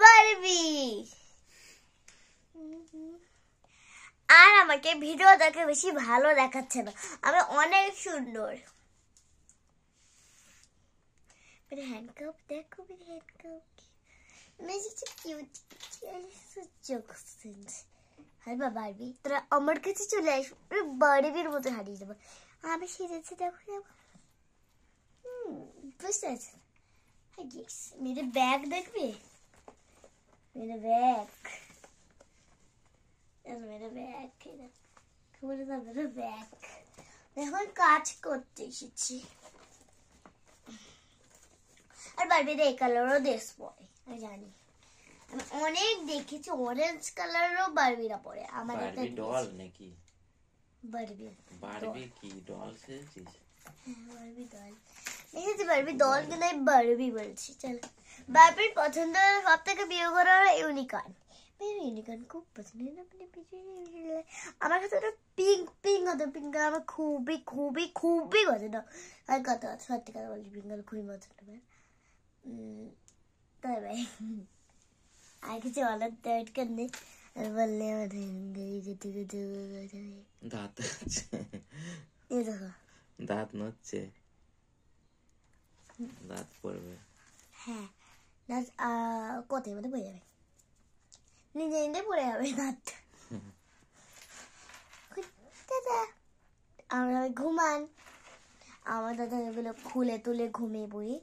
Barbie আর আমাকে video দেখে বেশি ভালো দেখাচ্ছে না, আমি অনেক সুন্দর। मेरे हैंडकफ देखो, मेरे हैंडकफ मैं so cute, so jokes। Hi Barbie, তোরা আমার কাছে চলে আস, বারবির মতো হারিয়ে যাবো। আমি সেরেছি, দেখো বুঝতে পারছি। मेरे बैग देखबे, मेरे बैग, मेरे बैग मेरे बैग এখন কাজ করতে এসেছি। আর বারবির এই কালারও ড্রেস পরে, আমি জানি, আমি অনেক দেখেছি অরেঞ্জ কালারও বারবিরা পরে। আমার একটা ডল নাকি বারবি কি ডল খেয়েছিস? বারবি ডল দেখেছি, বারবি ডল কিন্তু আমি বারবি বলছি। চল, বারবির পছন্দ সব থেকে বিয়ে করা ইউনিকর্ন। ইউনিকর্ন খুব পছন্দ। আমার কাছে ওটা পিঙ্ক পিঙ্ক হতো, পিঙ্ক কালার আমার খুবই খুবই খুবই পছন্দ। আর কথা সত্যি কথা বলছি, পিঙ্ক কালার খুবই পছন্দ। তাই ভাই আর কিছু বলার দরকার নেই, বললে দাঁত এই দেখো দাঁত নড়ছে, দাঁত পড়বে। হ্যাঁ, দাঁত কোথায় মধ্যে পড়ে যাবে, নিজে নিজে পড়ে যাবে দাঁত। আমরা ঘুমান, আমার দাদা এগুলো খুলে তুলে ঘুমিয়ে পড়ি।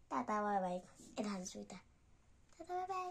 টাটা বাই বাই, এটা হাসিটা, টাটা বাই বাই।